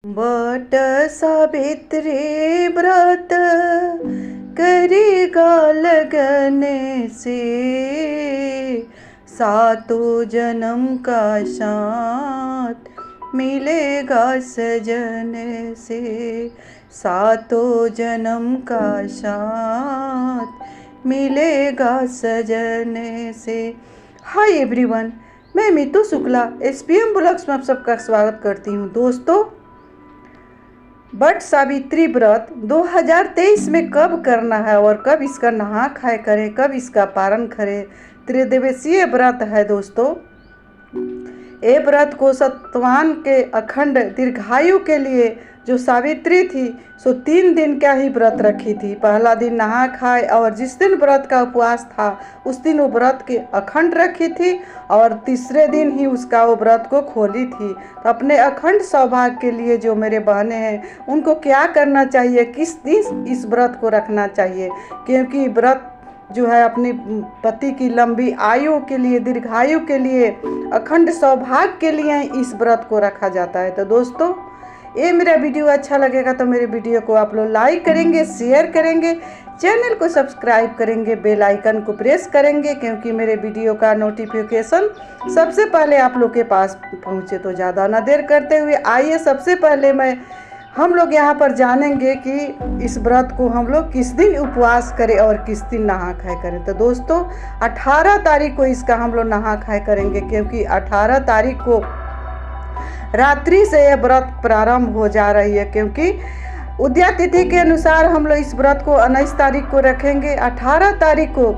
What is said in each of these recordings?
But Savitri व्रत करेगा लगन से, सातों जन्म का साथ मिलेगा सजन से, सातों जन्म का साथ मिलेगा सजन से। हाय एवरीवन, मैं मीतू शुक्ला SPM ब्लॉग्स में आप सबका स्वागत करती हूँ। दोस्तों, बट सावित्री व्रत 2023 में कब करना है और कब इसका नहा खाए करें, कब इसका पारण करें, त्रिदिवसीय व्रत है। दोस्तों, ये व्रत को सत्यवान के अखंड दीर्घायु के लिए जो सावित्री थी सो 3 दिन का ही व्रत रखी थी। पहला दिन नहा खाए और जिस दिन व्रत का उपवास था उस दिन वो व्रत के अखंड रखी थी और तीसरे दिन ही उसका वो व्रत को खोली थी। तो अपने अखंड सौभाग्य के लिए जो मेरे बहनें हैं उनको क्या करना चाहिए, किस दिन इस व्रत को रखना चाहिए, क्योंकि व्रत जो है अपनी पति की लंबी आयु के लिए, दीर्घायु के लिए, अखंड सौभाग्य के लिए इस व्रत को रखा जाता है। तो दोस्तों, ये मेरा वीडियो अच्छा लगेगा तो मेरे वीडियो को आप लोग लाइक करेंगे, शेयर करेंगे, चैनल को सब्सक्राइब करेंगे, बेल आइकन को प्रेस करेंगे, क्योंकि मेरे वीडियो का नोटिफिकेशन सबसे पहले आप लोग के पास पहुँचे। तो ज़्यादा ना देर करते हुए आइए सबसे पहले हम लोग यहाँ पर जानेंगे कि इस व्रत को हम लोग किस दिन उपवास करें और किस दिन नहा खाए करें। तो दोस्तों, 18 तारीख को इसका हम लोग नहा खाए करेंगे, क्योंकि 18 तारीख को रात्रि से यह व्रत प्रारंभ हो जा रही है। क्योंकि उदया तिथि के अनुसार हम लोग इस व्रत को 19 तारीख को रखेंगे। 18 तारीख को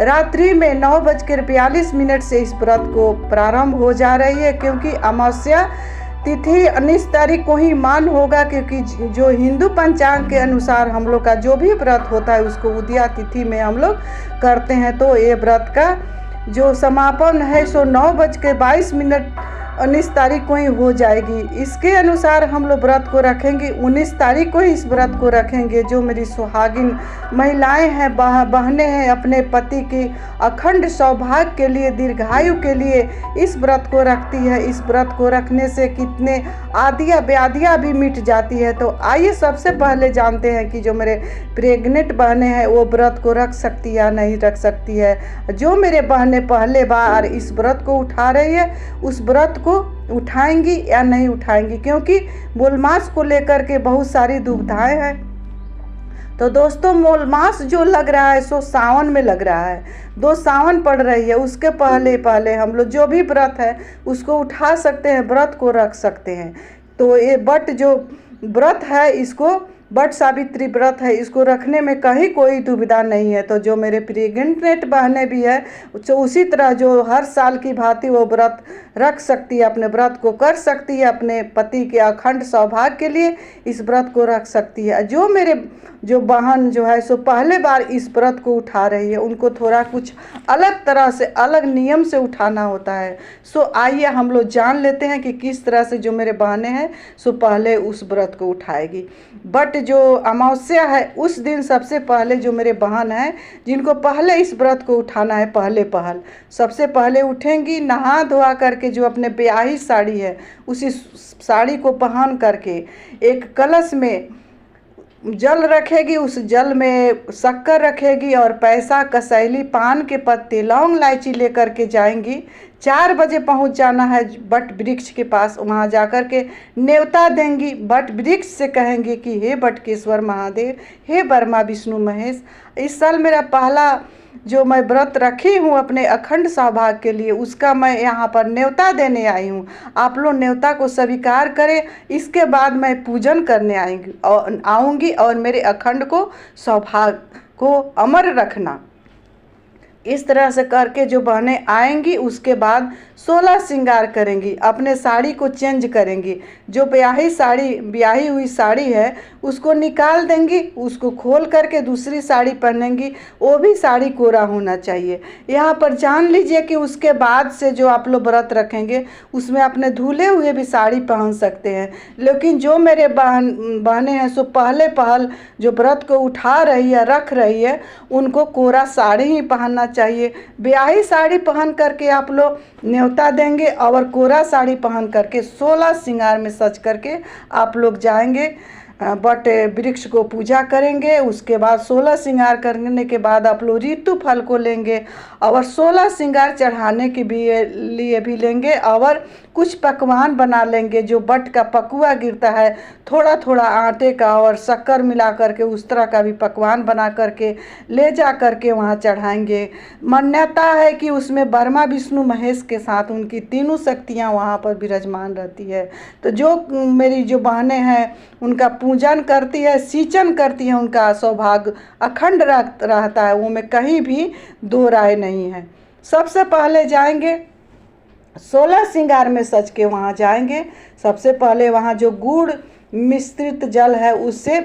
रात्रि में 9:42 से इस व्रत को प्रारंभ हो जा रही है, क्योंकि अमावस्या तिथि 19 तारीख को ही मान होगा। क्योंकि जो हिंदू पंचांग के अनुसार हम लोग का जो भी व्रत होता है उसको उदया तिथि में हम लोग करते हैं। तो ये व्रत का जो समापन है सो 9:22 19 तारीख को ही हो जाएगी। इसके अनुसार हम लोग व्रत को रखेंगे। 19 तारीख को ही इस व्रत को रखेंगे। जो मेरी सुहागिन महिलाएं हैं, बहनें हैं, अपने पति की अखंड सौभाग्य के लिए, दीर्घायु के लिए इस व्रत को रखती है। इस व्रत को रखने से कितने आदियाँ व्याधियाँ भी मिट जाती है। तो आइए सबसे पहले जानते हैं कि जो मेरे प्रेग्नेंट बहनें हैं वो व्रत को रख सकती है या नहीं रख सकती है। जो मेरे बहनें पहले बार इस व्रत को उठा रही है उस व्रत को उठाएंगी या नहीं उठाएंगी, क्योंकि मूलमास को लेकर के बहुत सारी दुविधाएं हैं। तो दोस्तों, मूलमास जो लग रहा है सो सावन में लग रहा है। 2 सावन पड़ रही है, उसके पहले हम लोग जो भी व्रत है उसको उठा सकते हैं, व्रत को रख सकते हैं। तो ये बट जो व्रत है, इसको बट सावित्री व्रत है, इसको रखने में कहीं कोई दुविधा नहीं है। तो जो मेरे प्रेग्नेंट बहनें भी है तो उसी तरह जो हर साल की भांति वो व्रत रख सकती है, अपने व्रत को कर सकती है, अपने पति के अखंड सौभाग्य के लिए इस व्रत को रख सकती है। जो मेरे बहन जो है सो पहले बार इस व्रत को उठा रही है उनको थोड़ा कुछ अलग तरह से, अलग नियम से उठाना होता है। सो आइए हम लोग जान लेते हैं कि किस तरह से जो मेरे बहनें हैं सो पहले उस व्रत को उठाएगी। बट जो अमावस्या है उस दिन सबसे पहले जो मेरे बहन हैं जिनको पहले इस व्रत को उठाना है, पहल सबसे पहले उठेंगी, नहा धोआ करके जो अपने ब्याही साड़ी है उसी साड़ी को पहन करके एक कलश में जल रखेगी, उस जल में शक्कर रखेगी और पैसा, कसैली, पान के पत्ते, लौंग, इलायची लेकर के जाएंगी। 4 बजे पहुंच जाना है बट वृक्ष के पास। वहां जाकर के न्योता देंगी, बट वृक्ष से कहेंगे कि हे बटकेश्वर महादेव, हे ब्रह्मा विष्णु महेश, इस साल मेरा पहला जो मैं व्रत रखी हूँ अपने अखंड सौभाग्य के लिए, उसका मैं यहाँ पर न्योता देने आई हूँ। आप लोग न्योता को स्वीकार करें। इसके बाद मैं पूजन करने आऊँगी और मेरे अखंड को सौभाग्य को अमर रखना। इस तरह से करके जो बहनें आएंगी उसके बाद 16 श्रृंगार करेंगी, अपने साड़ी को चेंज करेंगी। जो ब्याही हुई साड़ी है उसको निकाल देंगी, उसको खोल करके दूसरी साड़ी पहनेंगी। वो भी साड़ी कोरा होना चाहिए। यहाँ पर जान लीजिए कि उसके बाद से जो आप लोग व्रत रखेंगे उसमें अपने धुले हुए भी साड़ी पहन सकते हैं। लेकिन जो मेरे बहनें हैं सो पहल जो व्रत को उठा रही है, रख रही है, उनको कोरा साड़ी ही पहनना चाहिए। ब्याही साड़ी पहन करके आप लोग न्योता देंगे और कोरा साड़ी पहन करके 16 श्रृंगार में सज करके आप लोग जाएंगे, बट वृक्ष को पूजा करेंगे। उसके बाद 16 श्रृंगार करने के बाद आप लोग ऋतु फल को लेंगे और 16 श्रृंगार चढ़ाने के लिए भी लेंगे और कुछ पकवान बना लेंगे। जो बट का पकुआ गिरता है, थोड़ा थोड़ा आटे का और शक्कर मिला करके उस तरह का भी पकवान बना करके ले जा करके वहाँ चढ़ाएंगे। मान्यता है कि उसमें ब्रह्मा विष्णु महेश के साथ उनकी तीनों शक्तियाँ वहाँ पर विराजमान रहती है। तो जो मेरी जो बहनें हैं उनका पूजन करती है, सिंचन करती है, उनका सौभाग्य अखंड रहता है, वो में कहीं भी दो राय नहीं है। सबसे पहले जाएंगे 16 श्रृंगार में सज के वहाँ जाएंगे। सबसे पहले वहाँ जो गुड़ मिश्रित जल है उससे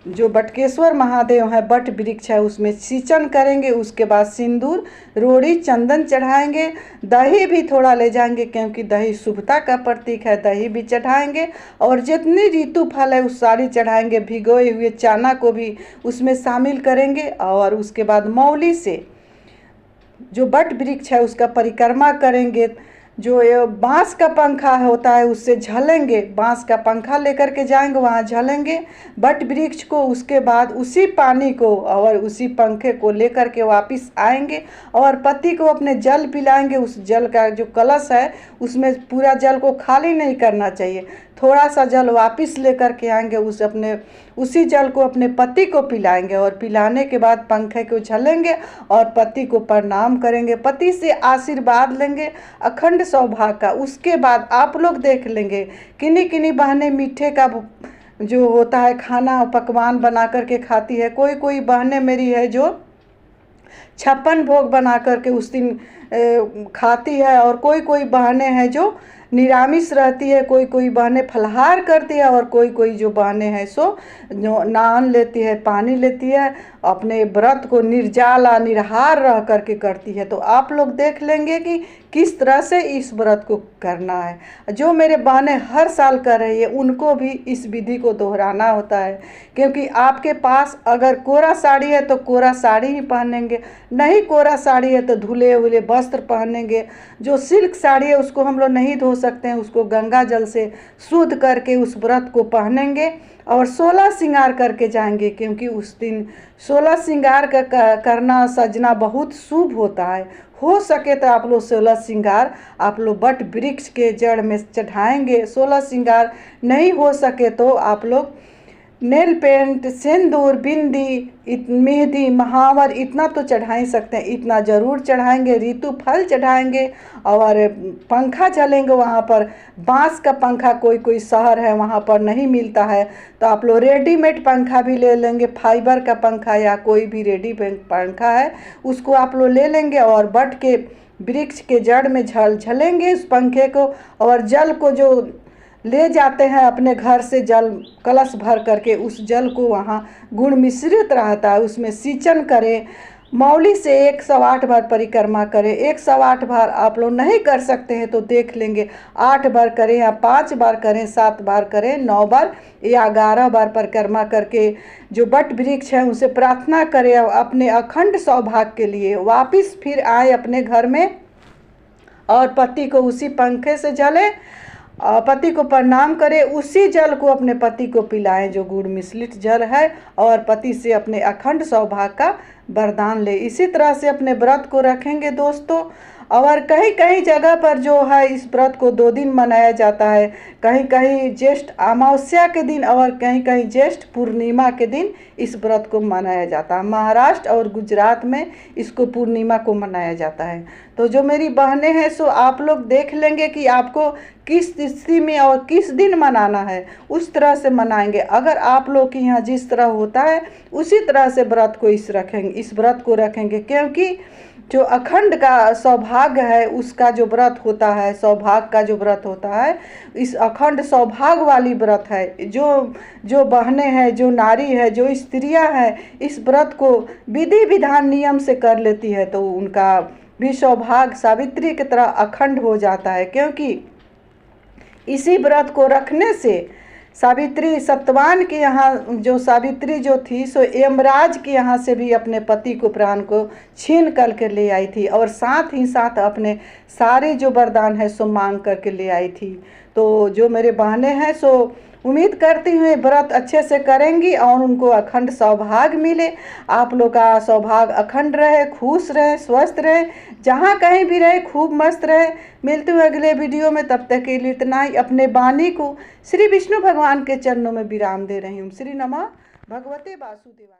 जो बटकेश्वर महादेव है, बट वृक्ष है, उसमें सिंचन करेंगे। उसके बाद सिंदूर, रोड़ी, चंदन चढ़ाएंगे। दही भी थोड़ा ले जाएंगे क्योंकि दही शुभता का प्रतीक है, दही भी चढ़ाएंगे। और जितनी ऋतु फल है उस सारी चढ़ाएंगे। भिगोए हुए चना को भी उसमें शामिल करेंगे। और उसके बाद मौली से जो बट वृक्ष है उसका परिक्रमा करेंगे। जो बांस का पंखा होता है उससे झलेंगे, बांस का पंखा लेकर के जाएंगे, वहाँ झलेंगे बट वृक्ष को। उसके बाद उसी पानी को और उसी पंखे को लेकर के वापस आएंगे और पति को अपने जल पिलाएंगे। उस जल का जो कलश है उसमें पूरा जल को खाली नहीं करना चाहिए, थोड़ा सा जल वापस लेकर के आएंगे। उसी जल को अपने पति को पिलाएंगे और पिलाने के बाद पंखे को झलेंगे और पति को प्रणाम करेंगे, पति से आशीर्वाद लेंगे अखंड सौभाग्य का। उसके बाद आप लोग देख लेंगे किन्हीं किन्हीं बहनें मीठे का जो होता है खाना पकवान बना करके खाती है। कोई कोई बहनें मेरी है जो 56 भोग बना करके उस दिन खाती है और कोई कोई बहनें हैं जो निरामिष रहती है, कोई कोई बहनें फलाहार करती है और कोई कोई जो बहनें हैं सो जो नान लेती है, पानी लेती है, अपने व्रत को निर्जला निराहार रह करके करती है। तो आप लोग देख लेंगे कि किस तरह से इस व्रत को करना है। जो मेरे बहनें हर साल कर रही है उनको भी इस विधि को दोहराना होता है, क्योंकि आपके पास अगर कोरा साड़ी है तो कोरा साड़ी ही पहनेंगे, नहीं कोरा साड़ी है तो धुले हुए वस्त्र पहनेंगे। जो सिल्क साड़ी है उसको हम लोग नहीं धो सकते हैं, उसको गंगा जल से शुद्ध करके उस व्रत को पहनेंगे और 16 श्रृंगार करके जाएंगे, क्योंकि उस दिन 16 श्रृंगार का करना सजना बहुत शुभ होता है। हो सके तो आप लोग 16 श्रृंगार आप लोग बट वृक्ष के जड़ में चढ़ाएंगे। 16 श्रृंगार नहीं हो सके तो आप लोग नेल पेंट, सिंदूर, बिंदी, मेहंदी, महावर इतना तो चढ़ा ही सकते हैं, इतना ज़रूर चढ़ाएंगे। ऋतु फल चढ़ाएंगे और पंखा झलेंगे। वहाँ पर बांस का पंखा कोई कोई शहर है वहाँ पर नहीं मिलता है तो आप लोग रेडीमेड पंखा भी ले लेंगे। फाइबर का पंखा या कोई भी रेडीमेड पंखा है उसको आप लोग ले लेंगे और बट के वृक्ष के जड़ में झलेंगे उस पंखे को। और जल को जो ले जाते हैं अपने घर से जल कलश भर करके, उस जल को वहाँ गुड़ मिश्रित रहता है उसमें सिंचन करें। मौली से 108 बार परिक्रमा करें। 108 बार आप लोग नहीं कर सकते हैं तो देख लेंगे 8 बार करें या 5 बार करें, 7 बार करें, 9 बार या 11 बार परिक्रमा करके जो बट वृक्ष है उनसे प्रार्थना करें अपने अखंड सौभाग्य के लिए। वापस फिर आए अपने घर में और पति को उसी पंखे से जले, पति को प्रणाम करें, उसी जल को अपने पति को पिलाएं जो गुड़ मिश्रित जल है और पति से अपने अखंड सौभाग्य का वरदान ले। इसी तरह से अपने व्रत को रखेंगे दोस्तों। और कहीं कहीं जगह पर जो है इस व्रत को 2 दिन मनाया जाता है, कहीं कहीं ज्येष्ठ अमावस्या के दिन और कहीं कहीं ज्येष्ठ पूर्णिमा के दिन इस व्रत को मनाया जाता है। महाराष्ट्र और गुजरात में इसको पूर्णिमा को मनाया जाता है। तो जो मेरी बहनें हैं सो आप लोग देख लेंगे कि आपको किस तिथि में और किस दिन मनाना है, उस तरह से मनाएंगे। अगर आप लोग के यहाँ जिस तरह होता है उसी तरह से व्रत को इस व्रत को रखेंगे, क्योंकि जो अखंड का सौभाग्य है उसका जो व्रत होता है, सौभाग्य का जो व्रत होता है, इस अखंड सौभाग्य वाली व्रत है। जो बहनें हैं, जो नारी है, जो स्त्रियां हैं इस व्रत को विधि विधान नियम से कर लेती है तो उनका भी सौभाग्य सावित्री की तरह अखंड हो जाता है। क्योंकि इसी व्रत को रखने से सावित्री सत्यवान के यहाँ जो सावित्री जो थी सो यमराज के यहाँ से भी अपने पति को प्राण को छीन करके ले आई थी, और साथ ही साथ अपने सारे जो वरदान है सो मांग करके ले आई थी। तो जो मेरे बहनें हैं सो उम्मीद करती हूँ व्रत अच्छे से करेंगी और उनको अखंड सौभाग्य मिले। आप लोग का सौभाग्य अखंड रहे, खुश रहे, स्वस्थ रहे, जहाँ कहीं भी रहे खूब मस्त रहे। मिलते हुए अगले वीडियो में, तब तक के लिए इतना ही। अपने वाणी को श्री विष्णु भगवान के चरणों में विराम दे रही हूँ। श्री नमः भगवते वासुदेवाय।